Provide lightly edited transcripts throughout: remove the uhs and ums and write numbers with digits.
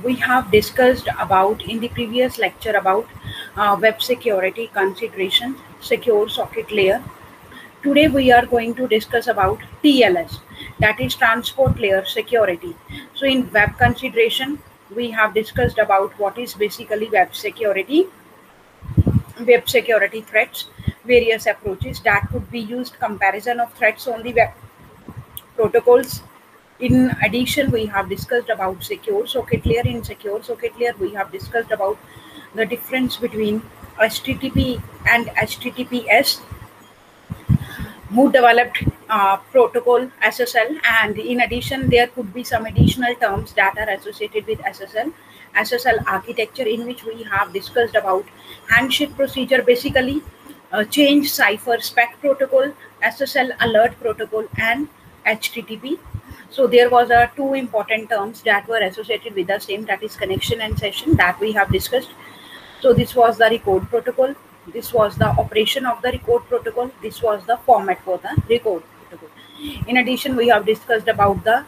we have discussed about in the previous lecture about web security considerations, secure socket layer. Today we are going to discuss about TLS, that is transport layer security. So in web consideration, we have discussed about what is basically web security threats, various approaches that could be used, comparison of threats on the web protocols. In addition, we have discussed about secure socket layer. In secure socket layer, we have discussed about the difference between HTTP and HTTPS, who developed protocol SSL, and in addition, there could be some additional terms that are associated with SSL architecture, in which we have discussed about handshake procedure, basically change cipher spec protocol, SSL alert protocol, and HTTP. So there was two important terms that were associated with the same, that is connection and session, that we have discussed. So this was the record protocol. This was the operation of the record protocol. This was the format for the record protocol. In addition, we have discussed about the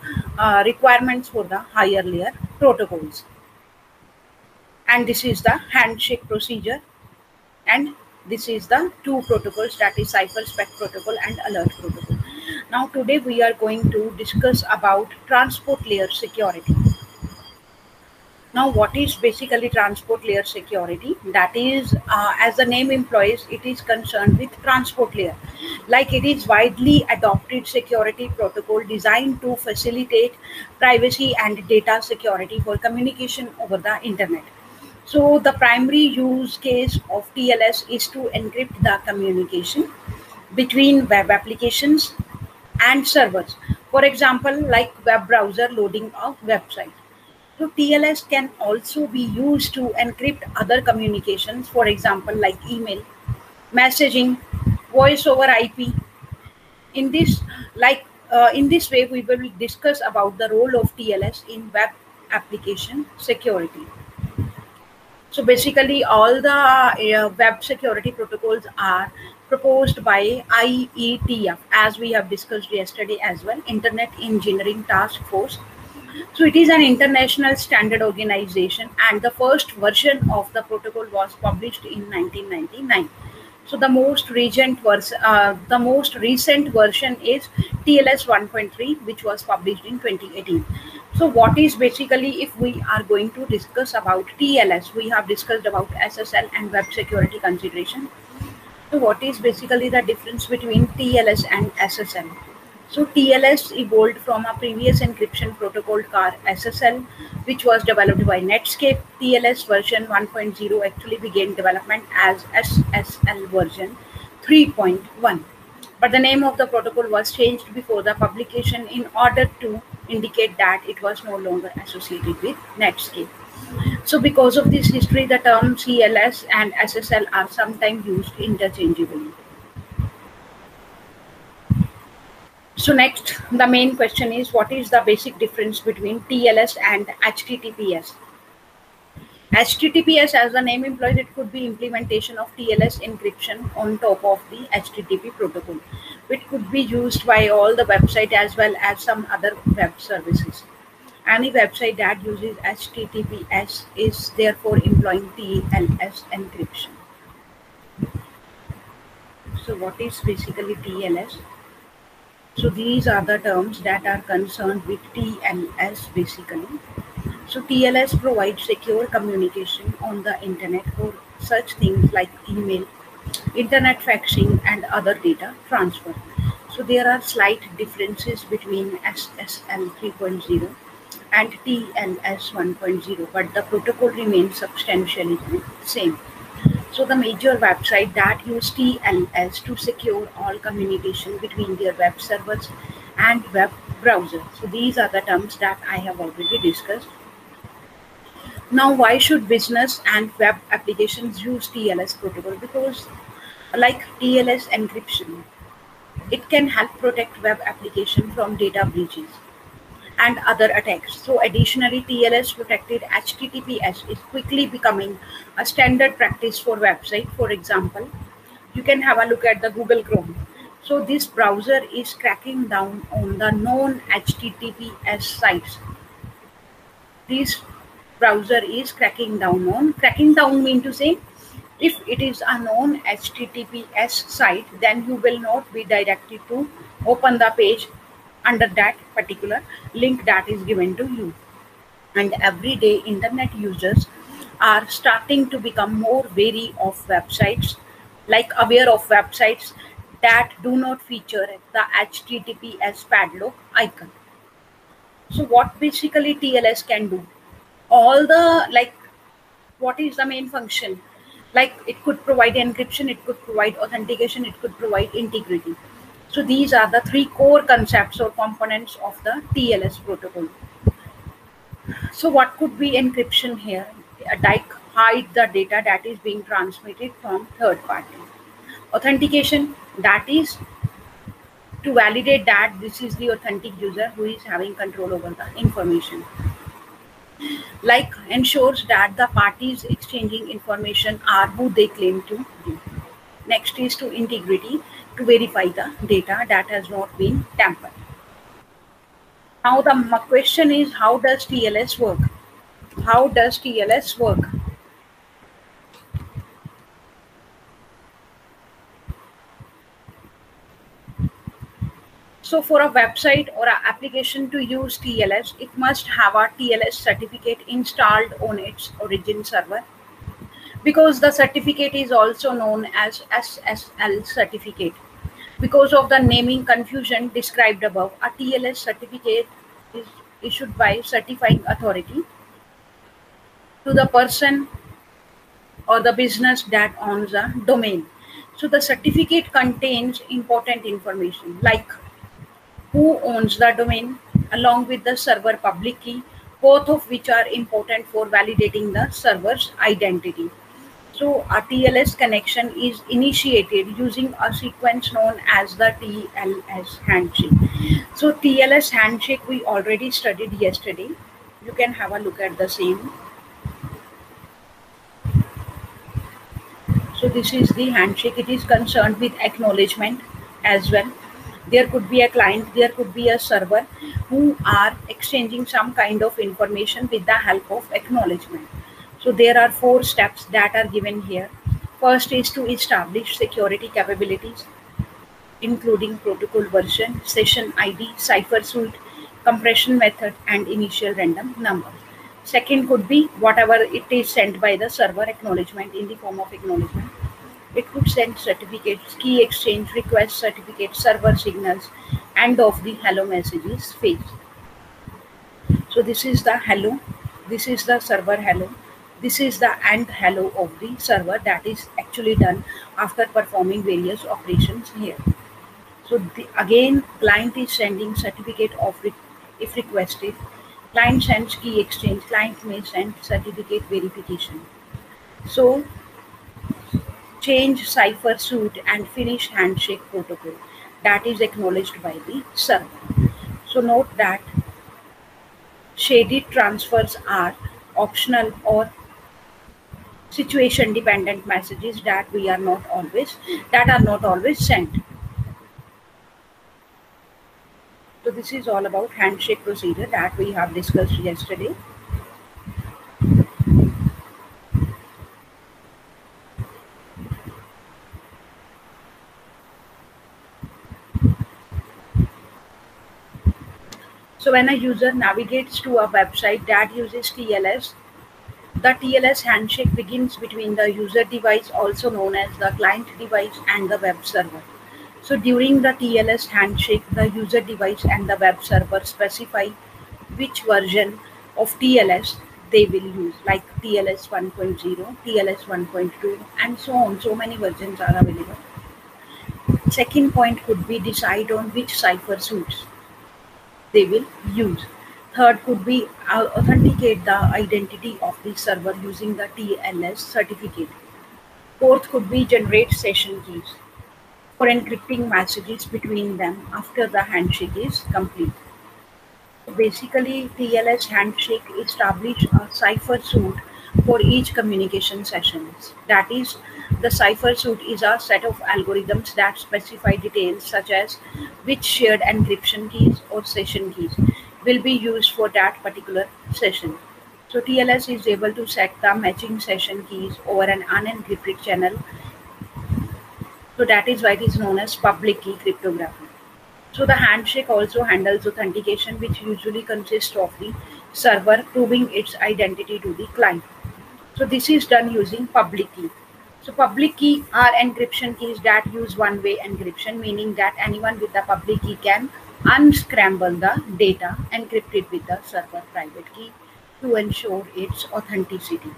requirements for the higher layer protocols. And this is the handshake procedure. And this is the two protocols, that is cipher spec protocol and alert protocol. Now today we are going to discuss about transport layer security. Now, what is basically transport layer security? That is, as the name implies, it is concerned with transport layer. Like, it is widely adopted security protocol designed to facilitate privacy and data security for communication over the internet. So the primary use case of TLS is to encrypt the communication between web applications and servers. For example, like web browser loading a website. So TLS can also be used to encrypt other communications, for example, like email, messaging, voice over IP. In this, in this way, we will discuss about the role of TLS in web application security. So basically, all the web security protocols are proposed by IETF, as we have discussed yesterday as well, Internet Engineering Task Force. So it is an international standard organization, and the first version of the protocol was published in 1999. So the most recent version is TLS 1.3, which was published in 2018. So what is basically, if we are going to discuss about TLS, we have discussed about SSL and web security consideration. So what is basically the difference between TLS and SSL? So TLS evolved from a previous encryption protocol called SSL, which was developed by Netscape. TLS version 1.0 actually began development as SSL version 3.1. But the name of the protocol was changed before the publication in order to indicate that it was no longer associated with Netscape. So because of this history, the terms TLS and SSL are sometimes used interchangeably. So next, the main question is, what is the basic difference between TLS and HTTPS? HTTPS, as the name implies, it could be implementation of TLS encryption on top of the HTTP protocol, which could be used by all the website as well as some other web services. Any website that uses HTTPS is therefore employing TLS encryption. So what is basically TLS? So these are the terms that are concerned with TLS basically. So TLS provides secure communication on the internet for such things like email, internet faxing, and other data transfer. So there are slight differences between SSL 3.0 and TLS 1.0, but the protocol remains substantially the same. So the major websites that use TLS to secure all communication between their web servers and web browsers. So these are the terms that I have already discussed. Now, why should business and web applications use TLS protocol? Because like TLS encryption, it can help protect web application from data breaches and other attacks. So additionally, TLS protected HTTPS is quickly becoming a standard practice for website. For example, you can have a look at the Google Chrome. So this browser is cracking down on the non HTTPS sites. These browser is cracking down on. Cracking down mean to say, if it is a known HTTPS site, then you will not be directed to open the page under that particular link that is given to you. And every day internet users are starting to become more wary of websites, like aware of websites that do not feature the HTTPS padlock icon. So what basically TLS can do? All the, like, what is the main function? Like, it could provide encryption, it could provide authentication, it could provide integrity. So these are the three core concepts or components of the TLS protocol. So what could be encryption here? Like, hide the data that is being transmitted from third party. Authentication, that is to validate that this is the authentic user who is having control over the information. Like, ensures that the parties exchanging information are who they claim to be. Next is to integrity, to verify the data that has not been tampered. Now the question is, how does TLS work? How does TLS work? So for a website or an application to use TLS, it must have a TLS certificate installed on its origin server, because the certificate is also known as SSL certificate. Because of the naming confusion described above, a TLS certificate is issued by certifying authority to the person or the business that owns a domain. So the certificate contains important information like who owns the domain along with the server public key, both of which are important for validating the server's identity. So a TLS connection is initiated using a sequence known as the TLS handshake. So TLS handshake we already studied yesterday. You can have a look at the same. So this is the handshake. It is concerned with acknowledgement as well. There could be a client, there could be a server who are exchanging some kind of information with the help of acknowledgement. So there are 4 steps that are given here. First is to establish security capabilities, including protocol version, session ID, cipher suite, compression method, and initial random number. Second could be whatever it is sent by the server, acknowledgement in the form of acknowledgement. It could send certificates, key exchange request certificates, server signals, and of the hello messages phase. So this is the hello, this is the server hello, this is the and hello of the server that is actually done after performing various operations here. So again, client is sending certificate of if requested. Client sends key exchange. Client may send certificate verification. So change cipher suite and finish handshake protocol that is acknowledged by the server. So note that shaded transfers are optional or situation dependent messages that are not always sent. So this is all about handshake procedure that we have discussed yesterday. So when a user navigates to a website that uses TLS, the TLS handshake begins between the user device, also known as the client device, and the web server. So during the TLS handshake, the user device and the web server specify which version of TLS they will use, like TLS 1.0, TLS 1.2, and so on. So many versions are available. Second point could be decide on which cipher suites they will use. Third could be authenticate the identity of the server using the TLS certificate. Fourth could be generate session keys for encrypting messages between them after the handshake is complete. Basically, TLS handshake establish a cipher suite for each communication sessions. That is, the cipher suite is a set of algorithms that specify details such as which shared encryption keys or session keys will be used for that particular session. So TLS is able to set the matching session keys over an unencrypted channel. So that is why it is known as public key cryptography. So the handshake also handles authentication, which usually consists of the server proving its identity to the client. So this is done using public key. So public key are encryption keys that use one-way encryption, meaning that anyone with the public key can unscramble the data encrypted with the server private key to ensure its authenticity.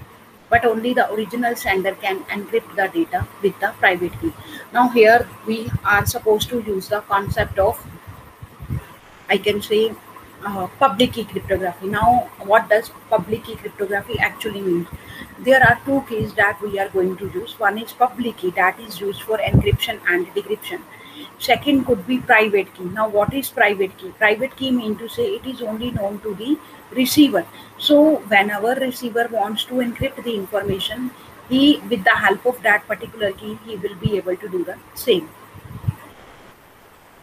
But only the original sender can encrypt the data with the private key. Now here we are supposed to use the concept of, I can say, public key cryptography. Now, what does public key cryptography actually mean? There are two keys that we are going to use. One is public key, that is used for encryption and decryption. Second could be private key. Now, what is private key? Private key mean to say it is only known to the receiver. So, whenever receiver wants to encrypt the information, he, with the help of that particular key, he will be able to do the same.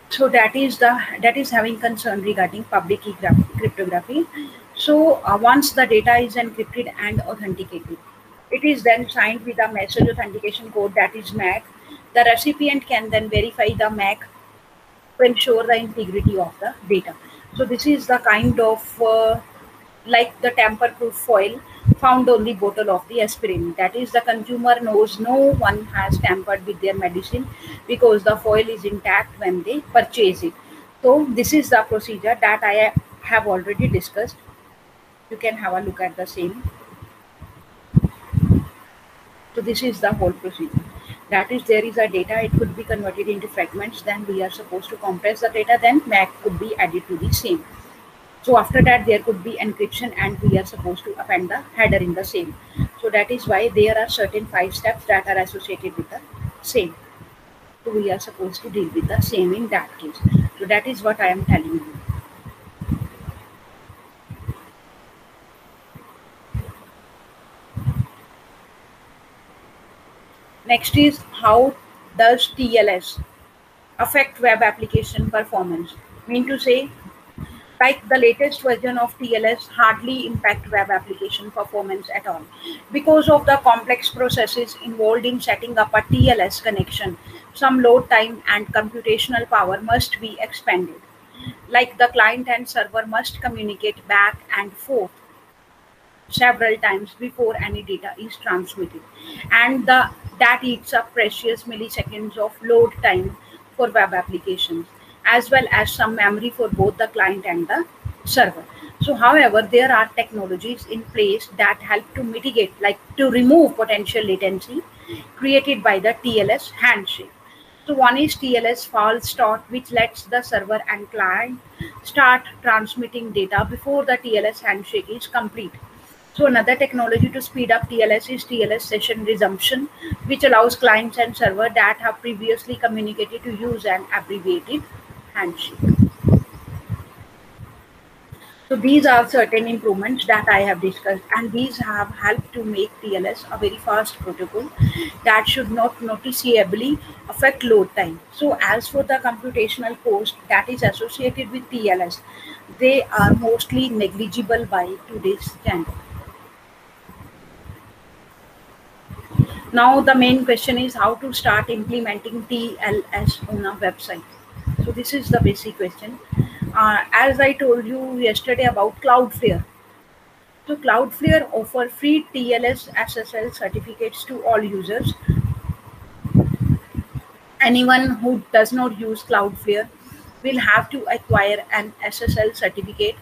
So that is having concern regarding public key cryptography. So once the data is encrypted and authenticated, it is then signed with a message authentication code, that is MAC. The recipient can then verify the MAC to ensure the integrity of the data. So this is the kind of like the tamper-proof foil found on the bottle of the aspirin. That is, the consumer knows no one has tampered with their medicine because the foil is intact when they purchase it. So this is the procedure that I have already discussed. You can have a look at the same. So this is the whole procedure. That is, there is a data, it could be converted into fragments, then we are supposed to compress the data, then MAC could be added to the same. So after that, there could be encryption and we are supposed to append the header in the same. So that is why there are certain 5 steps that are associated with the same. So we are supposed to deal with the same in that case. So that is what I am telling you. Next is, how does TLS affect web application performance? Mean to say, like the latest version of TLS hardly impact web application performance at all. Because of the complex processes involved in setting up a TLS connection, some load time and computational power must be expended. Like the client and server must communicate back and forth several times before any data is transmitted, and that eats up precious milliseconds of load time for web applications, as well as some memory for both the client and the server. So however, there are technologies in place that help to mitigate, like to remove potential latency created by the TLS handshake. So one is TLS false start, which lets the server and client start transmitting data before the TLS handshake is complete. So another technology to speed up TLS is TLS session resumption, which allows clients and server that have previously communicated to use an abbreviated handshake. So these are certain improvements that I have discussed, and these have helped to make TLS a very fast protocol that should not noticeably affect load time. So as for the computational cost that is associated with TLS, they are mostly negligible by today's standard. Now the main question is how to start implementing TLS on a website. So this is the basic question. As I told you yesterday about Cloudflare. So Cloudflare offer free TLS SSL certificates to all users. Anyone who does not use Cloudflare will have to acquire an SSL certificate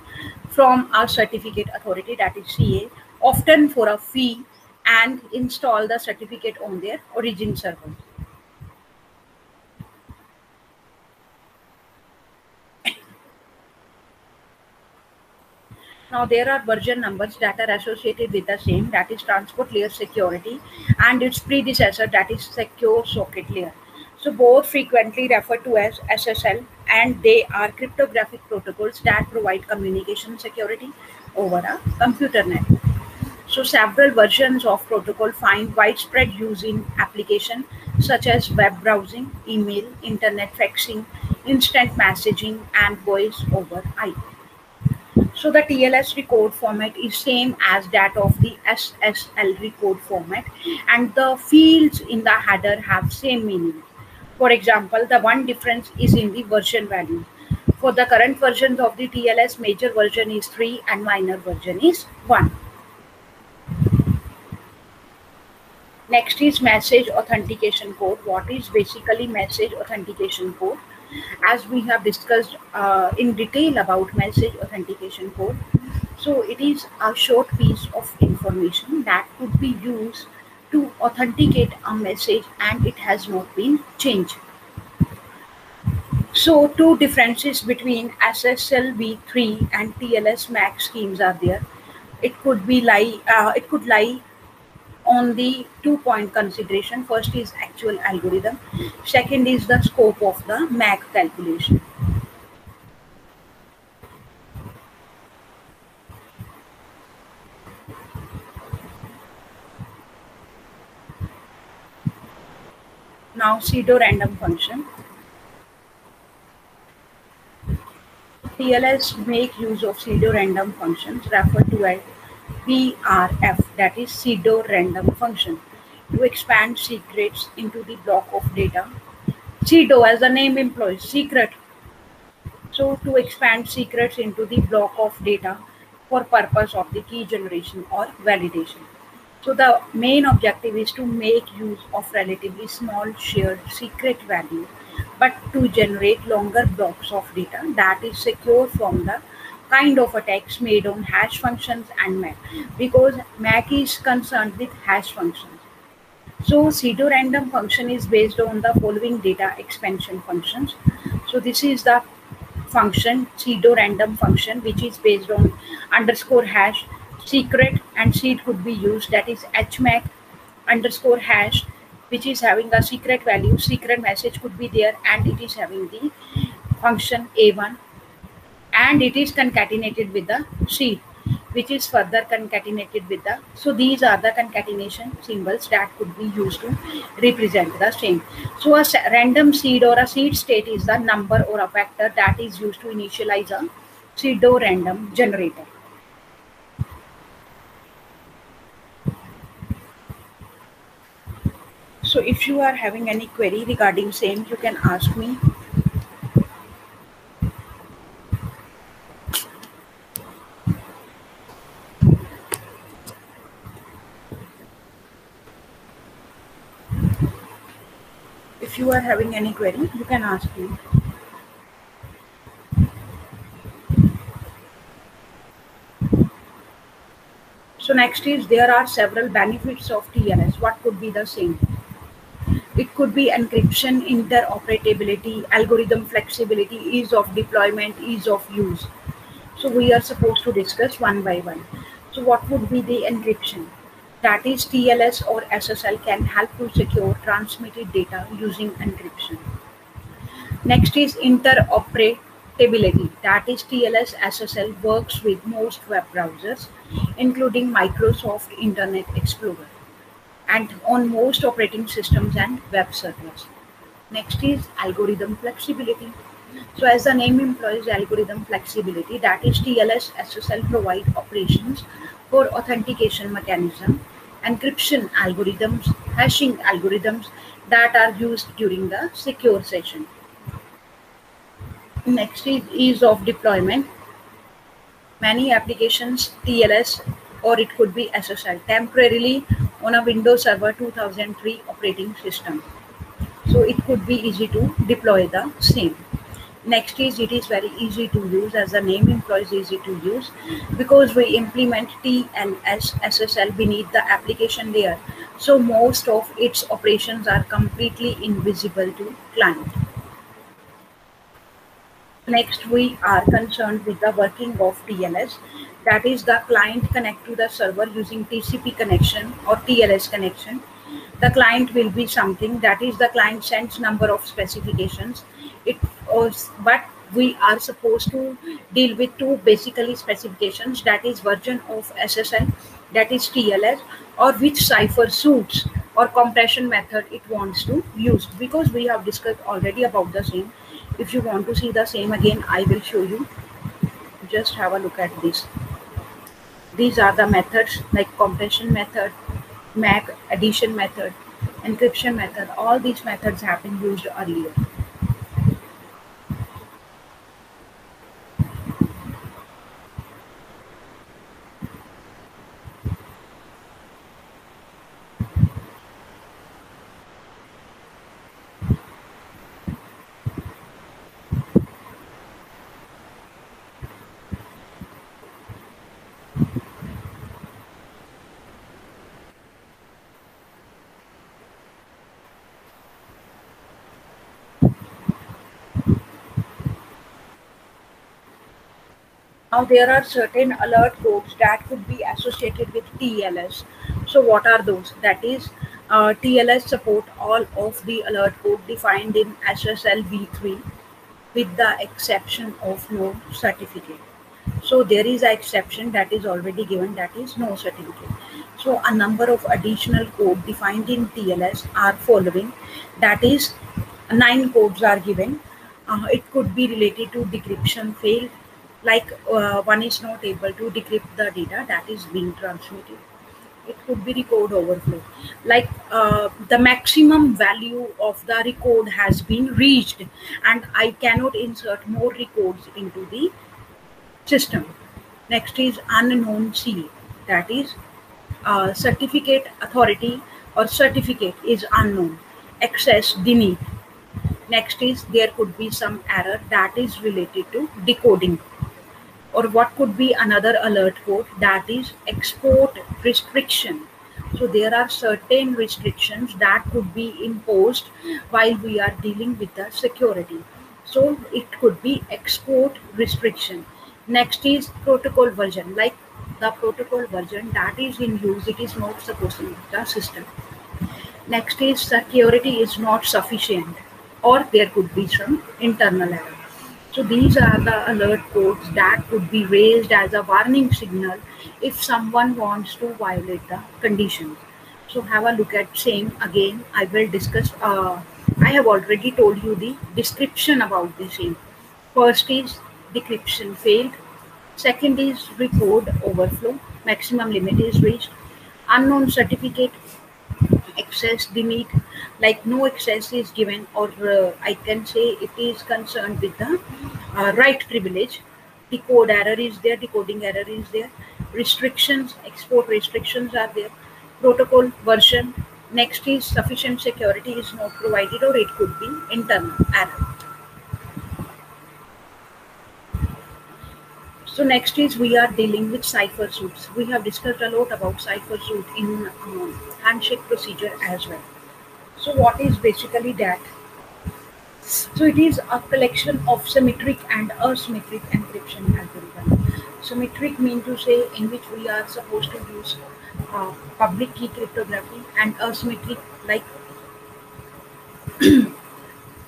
from our certificate authority, that is CA, often for a fee, and install the certificate on their origin server. Now there are version numbers that are associated with the same, that is transport layer security, and its predecessor, that is secure socket layer. So both frequently referred to as SSL, and they are cryptographic protocols that provide communication security over a computer network. So several versions of protocol find widespread use in applications such as web browsing, email, internet faxing, instant messaging, and voice over IP. So the TLS record format is same as that of the SSL record format, and the fields in the header have same meaning. For example, the one difference is in the version value. For the current versions of the TLS, major version is 3 and minor version is 1. Next is message authentication code. What is basically message authentication code? As we have discussed in detail about message authentication code, so it is a short piece of information that could be used to authenticate a message and it has not been changed. So two differences between SSL v3 and TLS MAC schemes are there. It could lie on the 2-point consideration. First is actual algorithm. Second is the scope of the MAC calculation. Now pseudo-random function. TLS make use of pseudo-random functions referred to as PRF, that is pseudo-random function, to expand secrets into the block of data. Pseudo, as the name implies, secret. So to expand secrets into the block of data for purpose of the key generation or validation. So the main objective is to make use of relatively small shared secret value, but to generate longer blocks of data that is secure from the kind of attacks made on hash functions and MAC, because MAC is concerned with hash functions. So pseudo-random function is based on the following data expansion functions. So this is the function pseudo-random function, which is based on underscore hash secret, and seed could be used, that is hmac underscore hash, which is having a secret value. Secret message could be there, and it is having the function a1, and it is concatenated with the seed, which is further concatenated with the. So these are the concatenation symbols that could be used to represent the same. So a random seed or a seed state is the number or a vector that is used to initialize a pseudo-random generator. So if you are having any query regarding same, you can ask me. If you are having any query, you can ask me. So next is, there are several benefits of TLS. What could be the same? It could be encryption, interoperability, algorithm flexibility, ease of deployment, ease of use. So we are supposed to discuss one by one. So what would be the encryption? That is, TLS or SSL can help to secure transmitted data using encryption. Next is interoperability. That is, TLS SSL works with most web browsers, including Microsoft Internet Explorer, and on most operating systems and web servers. Next is algorithm flexibility. So as the name implies, algorithm flexibility, that is, TLS SSL provide operations for authentication mechanism, encryption algorithms, hashing algorithms that are used during the secure session. Next is ease of deployment. Many applications TLS, or it could be SSL, temporarily on a Windows Server 2003 operating system. So it could be easy to deploy the same. Next is, it is very easy to use, as the name implies, easy to use, because we implement TLS SSL beneath the application layer. So most of its operations are completely invisible to client. Next, we are concerned with the working of TLS. That is, the client connect to the server using TCP connection or TLS connection. The client will be something, that is, the client sends number of specifications. But we are supposed to deal with two basically specifications, that is version of SSL, that is TLS, or which cipher suits or compression method it wants to use, because we have discussed already about the same. If you want to see the same again, I will show you. just have a look at this. These are the methods like compression method, MAC addition method, encryption method. All these methods have been used earlier. Now there are certain alert codes that could be associated with TLS. So what are those? That is, TLS support all of the alert code defined in SSL v3 with the exception of no certificate. So there is an exception that is already given, that is no certificate. So a number of additional code defined in TLS are following. That is 9 codes are given. It could be related to decryption failed, like one is not able to decrypt the data that is being transmitted. It could be record overflow, like the maximum value of the record has been reached and I cannot insert more records into the system. Next is unknown C, that is certificate authority or certificate is unknown, access denied. Next is there could be some error that is related to decoding. Or what could be another alert code, that is export restriction. So there are certain restrictions that could be imposed while we are dealing with the security. So it could be export restriction. Next is protocol version, like the protocol version that is in use, it is not supporting the system. Next is security is not sufficient, or there could be some internal error. So these are the alert codes that could be raised as a warning signal if someone wants to violate the conditions. So have a look at same again. I will discuss. I have already told you the description about the same. First is decryption failed. Second is record overflow. Maximum limit is reached. Unknown certificate access limit, like no access is given, or I can say it is concerned with the write privilege. Decode error is there, decoding error is there. Restrictions, export restrictions are there. Protocol version. Next is sufficient security is not provided, or it could be internal error. So next is we are dealing with cipher suits. We have discussed a lot about cipher suit in handshake procedure as well. So what is basically that? So it is a collection of symmetric and asymmetric encryption algorithm. Symmetric means to say in which we are supposed to use public key cryptography, and asymmetric like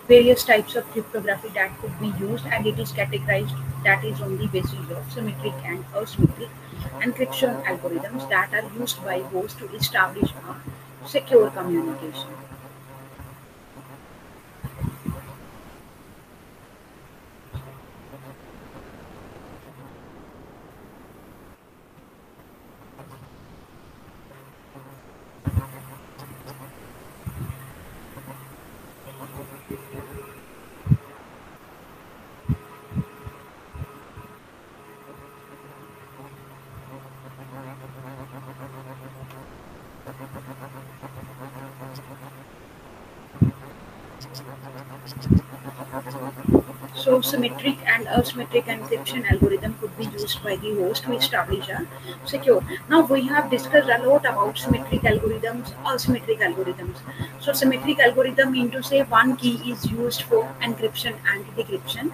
various types of cryptography that could be used, and it is categorized that is on the basis of symmetric and asymmetric encryption algorithms that are used by hosts to establish a secure communication. So symmetric and asymmetric encryption algorithm could be used by the host to establish a secure. Now we have discussed a lot about symmetric algorithms, asymmetric algorithms. So symmetric algorithm mean to say one key is used for encryption and decryption,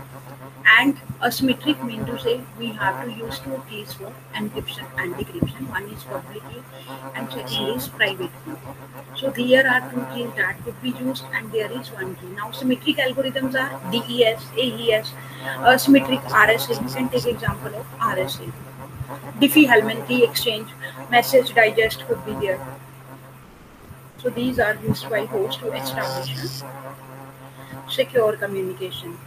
and asymmetric mean to say we have to use two keys for encryption and decryption. One is public key and second is private key. So there are two keys that could be used and there is one key. Now symmetric algorithms are DES, AES, symmetric RSA. You can take example of RSA. Diffie-Hellman key exchange, message digest could be there. So these are used by hosts to establish a secure communication.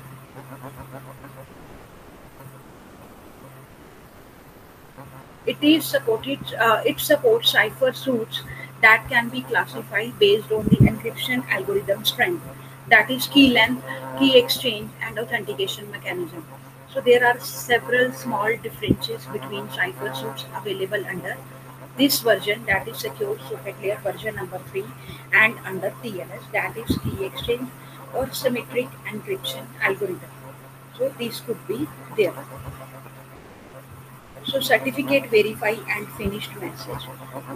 It supports cipher suits that can be classified based on the encryption algorithm strength, that is key length, key exchange, and authentication mechanism. So there are several small differences between cipher suits available under this version, that is Secure Socket Layer version number 3, and under TLS, that is key exchange or symmetric encryption algorithm. So these could be there. So certificate verify and finished message,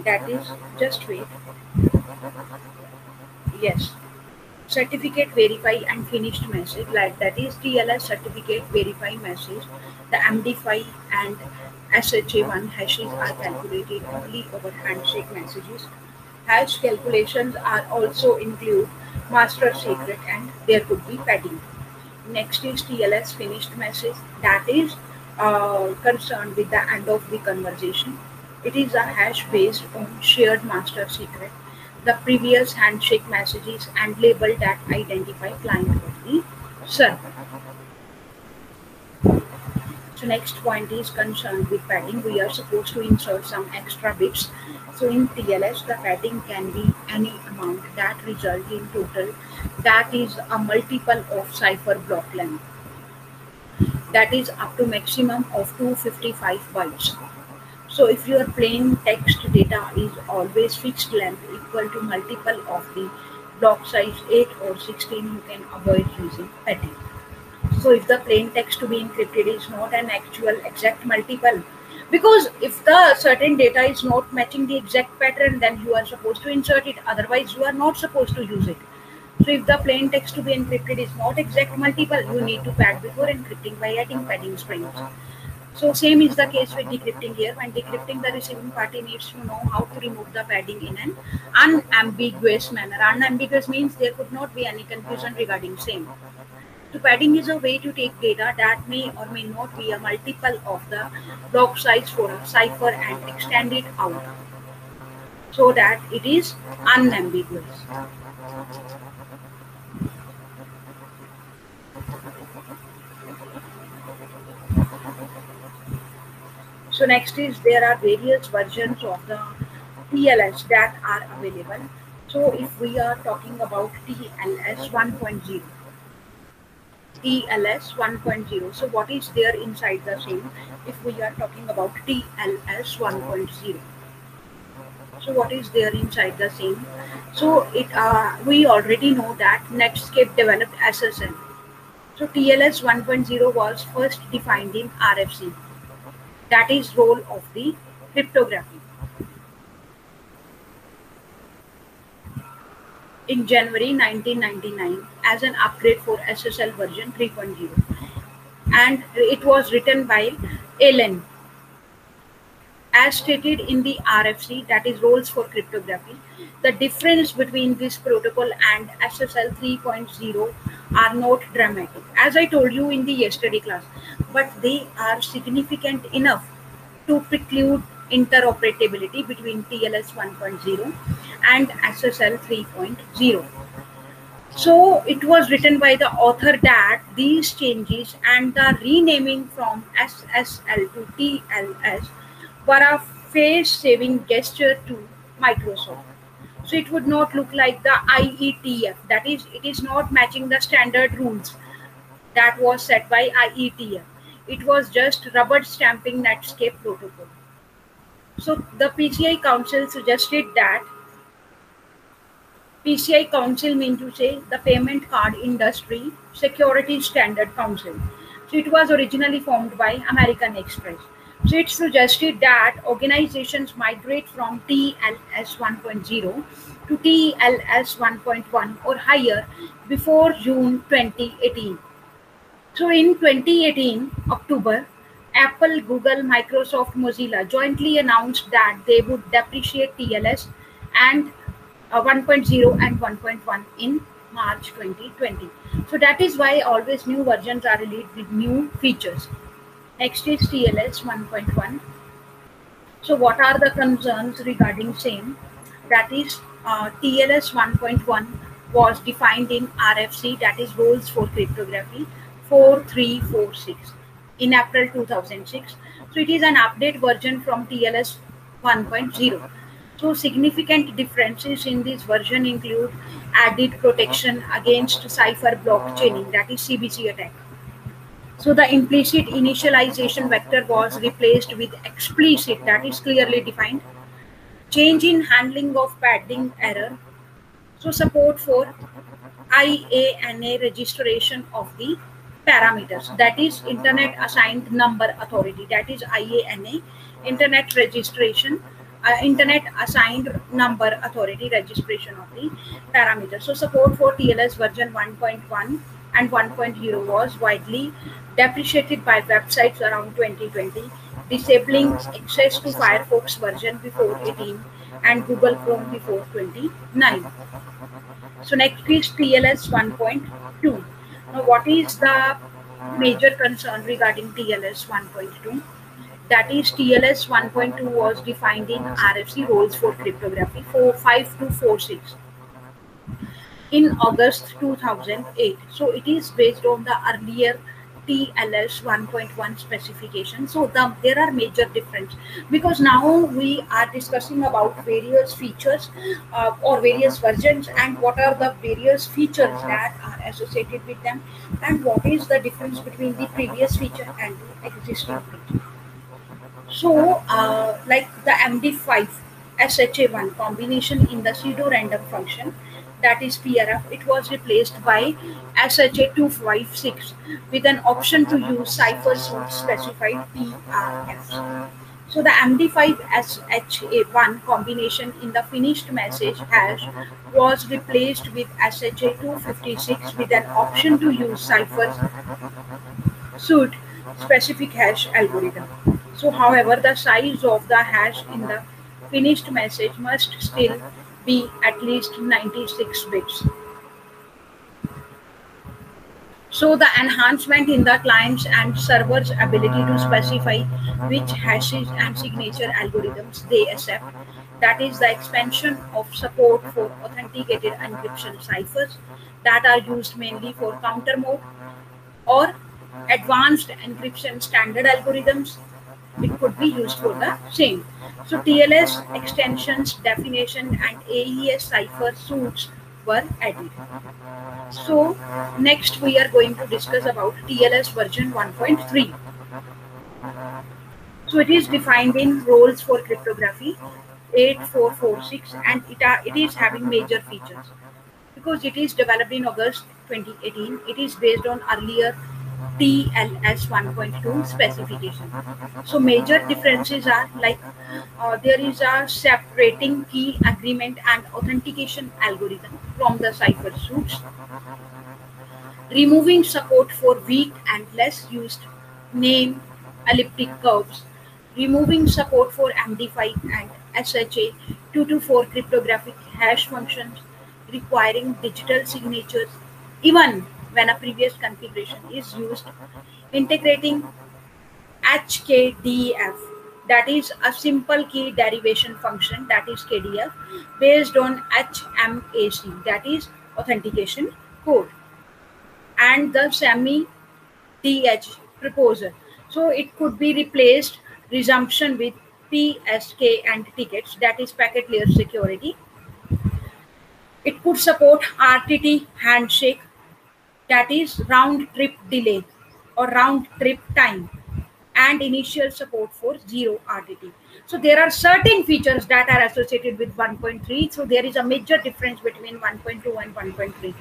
that is, just wait, yes, certificate verify and finished message, like that is TLS certificate verify message. The MD5 and SHA1 hashes are calculated only over handshake messages. Hash calculations are also include master secret, and there could be padding. Next is TLS finished message, that is concerned with the end of the conversation. It is a hash based on shared master secret, the previous handshake messages, and label that identify client of the server. So next point is concerned with padding. We are supposed to insert some extra bits. So in TLS, the padding can be any amount that result in total, that is a multiple of cipher block length, that is up to maximum of 255 bytes. So if your plain text data is always fixed length equal to multiple of the block size 8 or 16, you can avoid using padding. So if the plain text to be encrypted is not an actual exact multiple, because if the certain data is not matching the exact pattern, then you are supposed to insert it, otherwise you are not supposed to use it. So if the plain text to be encrypted is not exact multiple, you need to pad before encrypting by adding padding strings. So same is the case with decrypting here. When decrypting, the receiving party needs to know how to remove the padding in an unambiguous manner. Unambiguous means there could not be any confusion regarding same. So padding is a way to take data that may or may not be a multiple of the block size for a cipher and extend it out so that it is unambiguous. So next is there are various versions of the TLS that are available. So if we are talking about TLS 1.0, TLS 1.0. So what is there inside the same if we are talking about TLS 1.0? So what is there inside the same? So it we already know that Netscape developed SSL. So TLS 1.0 was first defined in RFC, that is role of the cryptography, in January 1999 as an upgrade for SSL version 3.0, and it was written by Allen. As stated in the RFC, that is Rules for Cryptography, the difference between this protocol and SSL 3.0 are not dramatic, as I told you in the yesterday class, but they are significant enough to preclude interoperability between TLS 1.0 and SSL 3.0. So it was written by the author that these changes and the renaming from SSL to TLS were a face-saving gesture to Microsoft. So it would not look like the IETF, that is, it is not matching the standard rules that was set by IETF. It was just rubber stamping Netscape protocol. So the PCI Council suggested that PCI Council means to say the Payment Card Industry Security Standard Council. So it was originally formed by American Express. So it suggested that organizations migrate from TLS 1.0 to TLS 1.1 or higher before June 2018. So in 2018, October, Apple, Google, Microsoft, Mozilla jointly announced that they would depreciate TLS and 1.0 and 1.1 in March 2020. So that is why always new versions are released with new features. Next is TLS 1.1. So what are the concerns regarding same? That is TLS 1.1 was defined in RFC, that is Rules for Cryptography 4346, in April 2006. So it is an update version from TLS 1.0. So significant differences in this version include added protection against cipher block chaining, that is CBC attack. So the implicit initialization vector was replaced with explicit, that is clearly defined. Change in handling of padding error. So support for IANA registration of the parameters, that is Internet Assigned Number Authority, that is IANA, Internet Registration, Internet Assigned Number Authority registration of the parameters. So support for TLS version 1.1 and 1.0 was widely deprecated by websites around 2020, disabling access to Firefox version before 18 and Google Chrome before 29. So next is TLS 1.2. Now what is the major concern regarding TLS 1.2? That is TLS 1.2 was defined in RFC roles for cryptography for 5246 in August 2008. So it is based on the earlier TLS 1.1 specification. So there are major difference because now we are discussing about various features or various versions and what are the various features that are associated with them and what is the difference between the previous feature and the existing feature. So, like the MD5 SHA1 combination in the pseudo random function, that is PRF, it was replaced by SHA256 with an option to use cipher suit specified PRFs. So the MD5 SHA1 combination in the finished message hash was replaced with SHA256 with an option to use cipher suit specific hash algorithm. So, however, the size of the hash in the finished message must still be at least 96 bits. So, the enhancement in the client's and server's ability to specify which hashes and signature algorithms they accept, that is the expansion of support for authenticated encryption ciphers that are used mainly for counter mode or advanced encryption standard algorithms, it could be used for the same. So TLS extensions, definition and AES cipher suits were added. So next we are going to discuss about TLS version 1.3. So it is defined in roles for cryptography 8446 and it is having major features. Because it is developed in August 2018, it is based on earlier TLS 1.2 specification. So major differences are like there is a separating key agreement and authentication algorithm from the cipher suits, removing support for weak and less used name elliptic curves, removing support for MD5 and SHA-224 cryptographic hash functions requiring digital signatures even when a previous configuration is used, integrating HKDF, that is a simple key derivation function, that is KDF, based on HMAC, that is authentication code, and the semi TH proposal. So it could be replaced resumption with PSK and tickets, that is packet layer security. It could support RTT handshake, that is round trip delay or round trip time, and initial support for zero RTT. So there are certain features that are associated with 1.3. So there is a major difference between 1.2 and 1.3.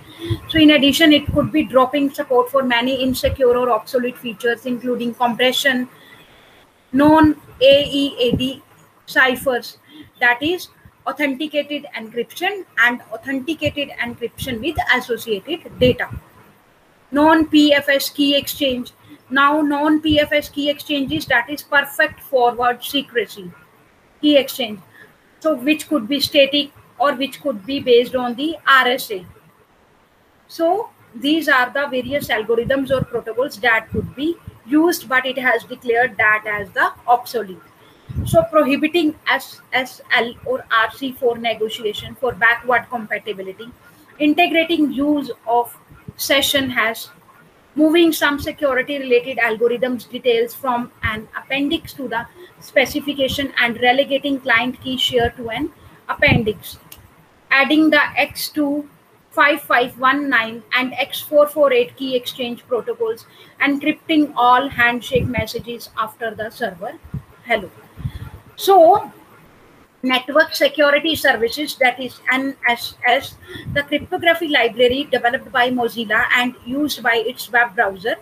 So in addition, it could be dropping support for many insecure or obsolete features, including compression, non-AEAD ciphers, that is authenticated encryption and authenticated encryption with associated data. Non-PFS key exchange. Now non-PFS key exchanges, that is perfect forward secrecy key exchange. So which could be static or which could be based on the RSA. So these are the various algorithms or protocols that could be used, but it has declared that as the obsolete. So prohibiting SSL or RC4 negotiation for backward compatibility, integrating use of session hash moving some security related algorithms details from an appendix to the specification and relegating client key share to an appendix, adding the X25519 and X448 key exchange protocols, encrypting all handshake messages after the server hello. So Network Security Services, that is NSS, the cryptography library developed by Mozilla and used by its web browser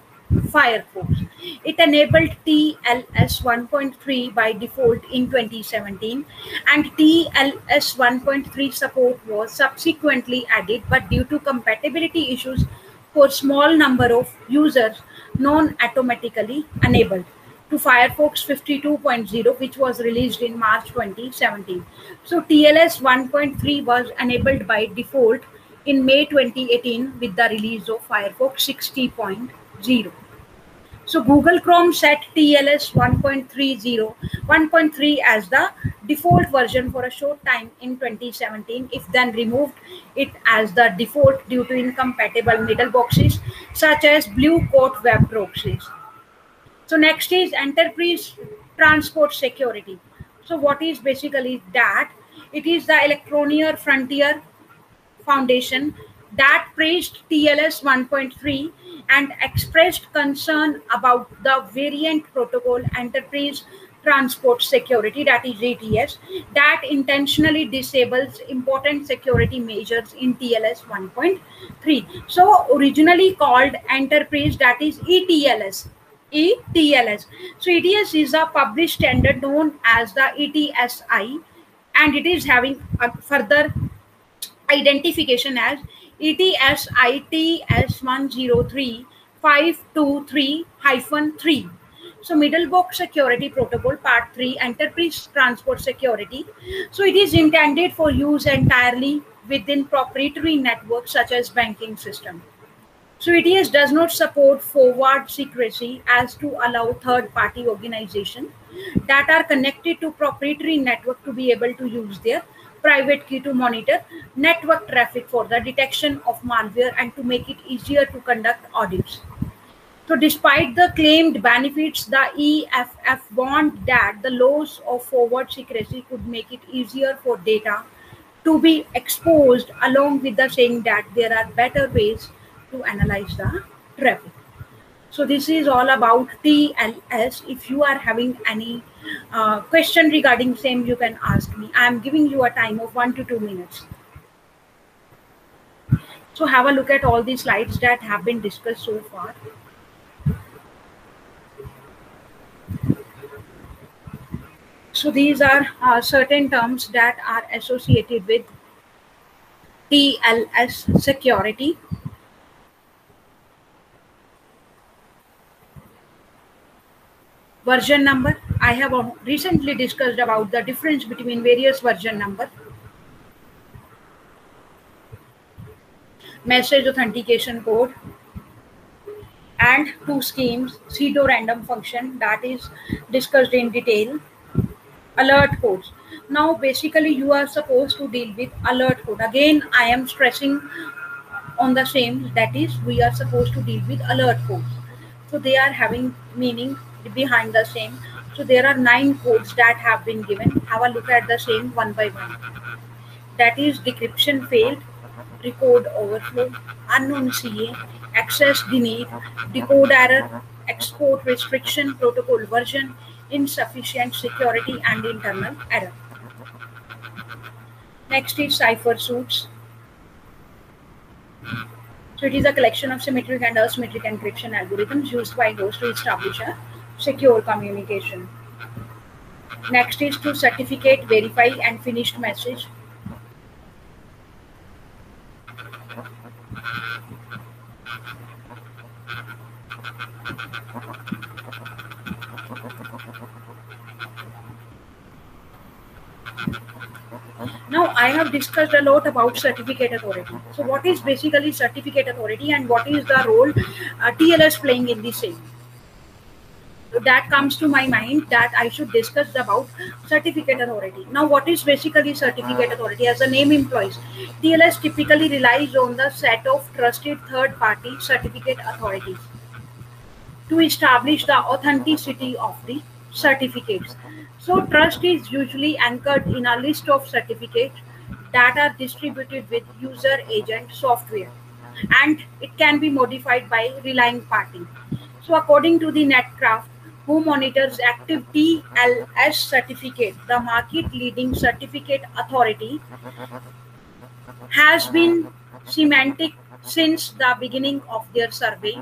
Firefox. It enabled TLS 1.3 by default in 2017, and TLS 1.3 support was subsequently added, but due to compatibility issues for small number of users, non-automatically enabled to Firefox 52.0, which was released in March 2017. So TLS 1.3 was enabled by default in May 2018 with the release of Firefox 60.0. So Google Chrome set TLS 1.3 as the default version for a short time in 2017, if then removed it as the default due to incompatible middle boxes such as Blue Coat web proxies. So next is enterprise transport security. So what is basically that? It is the Electronier Frontier Foundation that praised TLS 1.3 and expressed concern about the variant protocol enterprise transport security, that is ETS, that intentionally disables important security measures in TLS 1.3. So originally called enterprise, that is ETLS. ETLS. So ETS is a published standard known as the ETSI, and it is having a further identification as ETSI TS103523-3. So Middle Box Security Protocol Part 3, Enterprise Transport Security. So it is intended for use entirely within proprietary networks such as banking system. So ETS does not support forward secrecy as to allow third-party organizations that are connected to proprietary network to be able to use their private key to monitor network traffic for the detection of malware and to make it easier to conduct audits. So despite the claimed benefits, the EFF warned that the loss of forward secrecy could make it easier for data to be exposed, along with the saying that there are better ways to analyze the traffic. So this is all about TLS. If you are having any question regarding same, you can ask me. I am giving you a time of 1 to 2 minutes. So have a look at all the slides that have been discussed so far. So these are certain terms that are associated with TLS security. Version number. I have recently discussed about the difference between various version number. Message authentication code and two schemes, pseudo random function that is discussed in detail. Alert codes. Now basically you are supposed to deal with alert code. Again I am stressing on the same, that is we are supposed to deal with alert codes. So they are having meaning behind the same. So there are 9 codes that have been given. Have a look at the same one by one. That is decryption failed, record overflow, unknown CA, access denied, decode error, export restriction, protocol version, insufficient security and internal error. Next is cipher suits. So it is a collection of symmetric and asymmetric encryption algorithms used by hosts to establish a secure communication. Next is to certificate, verify and finished message. Now I have discussed a lot about certificate authority. So what is basically certificate authority and what is the role TLS playing in the same? That comes to my mind that I should discuss about certificate authority. Now what is basically certificate authority? As the name implies, TLS typically relies on the set of trusted third-party certificate authorities to establish the authenticity of the certificates. So trust is usually anchored in a list of certificates that are distributed with user agent software, and it can be modified by relying party. So according to the Netcraft, who monitors active TLS certificate, the market leading certificate authority has been Semantic since the beginning of their survey.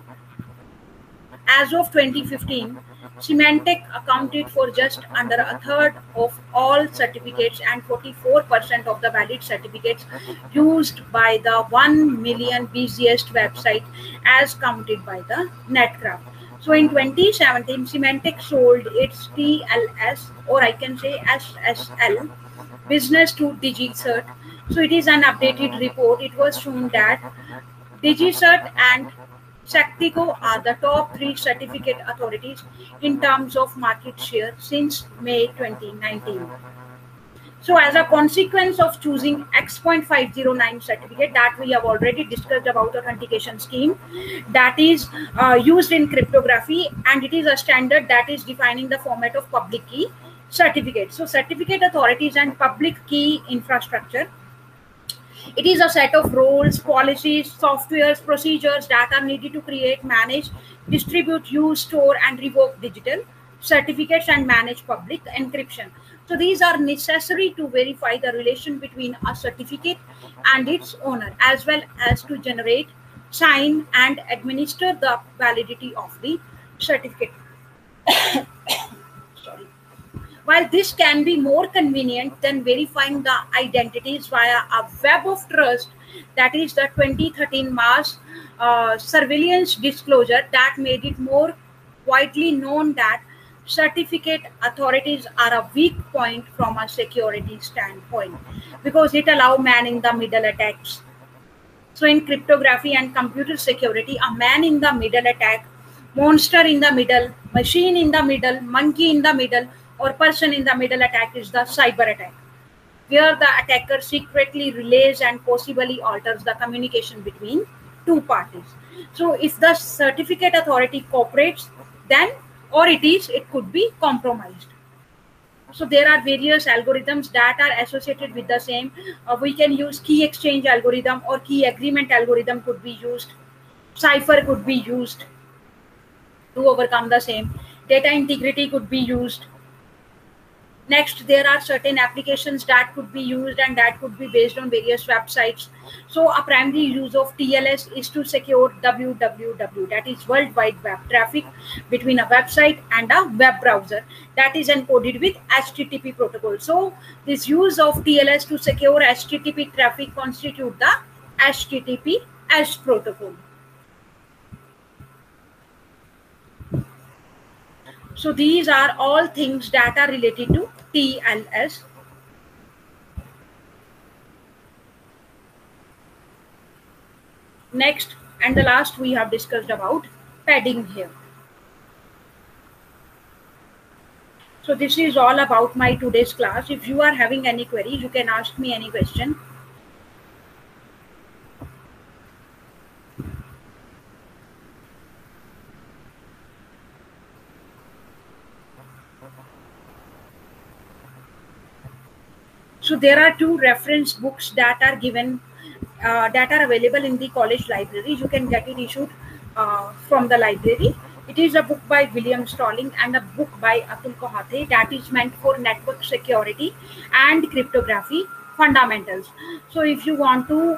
As of 2015, Symantec accounted for just under a third of all certificates and 44% of the valid certificates used by the 1 million busiest website as counted by the Netcraft. So in 2017, Symantec sold its TLS, or I can say SSL, business to DigiCert. So it is an updated report. It was shown that DigiCert and Sectico are the top three certificate authorities in terms of market share since May 2019. So as a consequence of choosing X.509 certificate that we have already discussed about authentication scheme that is used in cryptography, and it is a standard that is defining the format of public key certificate. So certificate authorities and public key infrastructure, it is a set of rules, policies, softwares, procedures that are needed to create, manage, distribute, use, store, and revoke digital certificates and manage public encryption. So these are necessary to verify the relation between a certificate and its owner, as well as to generate, sign, and administer the validity of the certificate. Sorry. While this can be more convenient than verifying the identities via a web of trust, that is the 2013 mass surveillance disclosure that made it more widely known that certificate authorities are a weak point from a security standpoint because it allows man in the middle attacks. So in cryptography and computer security, a man in the middle attack, monster in the middle, machine in the middle, monkey in the middle, or person in the middle attack is the cyber attack, where the attacker secretly relays and possibly alters the communication between two parties. So if the certificate authority cooperates, then it could be compromised. So there are various algorithms that are associated with the same. We can use key exchange algorithm or key agreement algorithm could be used. Cipher could be used to overcome the same. Data integrity could be used. Next, there are certain applications that could be used and that could be based on various websites. So a primary use of TLS is to secure www, that is World Wide Web traffic between a website and a web browser that is encoded with HTTP protocol. So this use of TLS to secure HTTP traffic constitute the HTTPS protocol. So these are all things that are related to TLS. Next and the last we have discussed about padding here. So this is all about my today's class. If you are having any queries, you can ask me any question. So there are two reference books that are given, that are available in the college library. You can get it issued from the library. It is a book by William Stalling and a book by Atul Kohathe that is meant for network security and cryptography fundamentals. So if you want to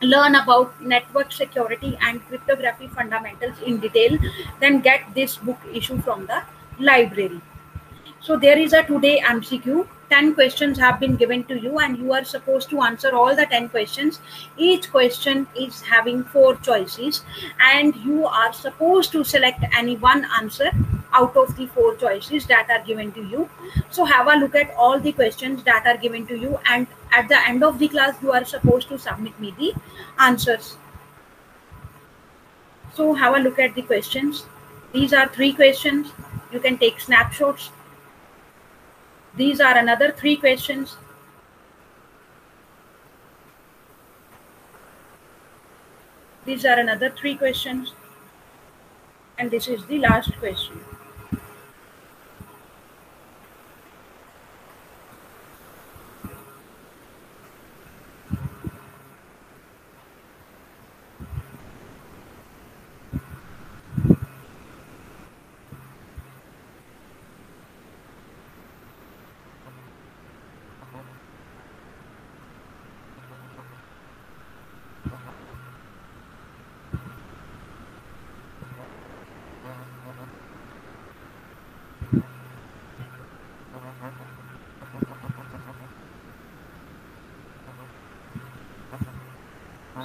learn about network security and cryptography fundamentals in detail, then get this book issue from the library. So there is a today MCQ. 10 questions have been given to you and you are supposed to answer all the 10 questions. Each question is having 4 choices and you are supposed to select any one answer out of the 4 choices that are given to you. So have a look at all the questions that are given to you and at the end of the class you are supposed to submit me the answers. So have a look at the questions. These are 3 questions. You can take snapshots. These are another 3 questions. These are another 3 questions. And this is the last question.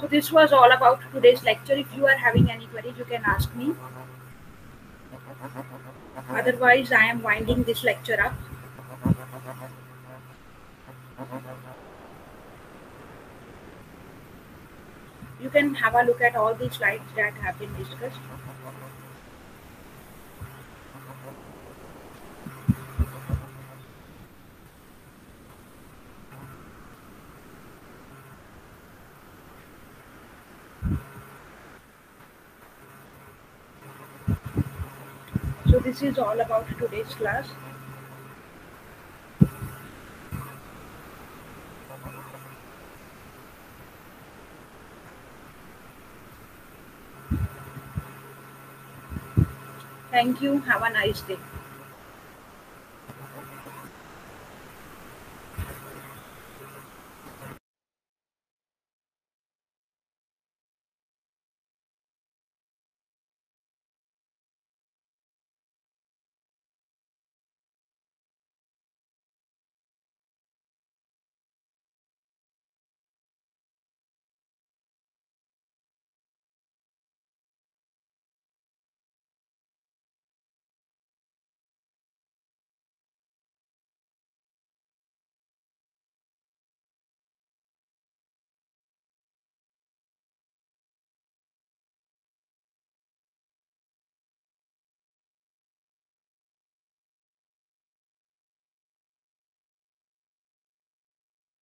So this was all about today's lecture. If you are having any queries, you can ask me. Otherwise, I am winding this lecture up. You can have a look at all the slides that have been discussed. So this is all about today's class. Thank you. Have a nice day.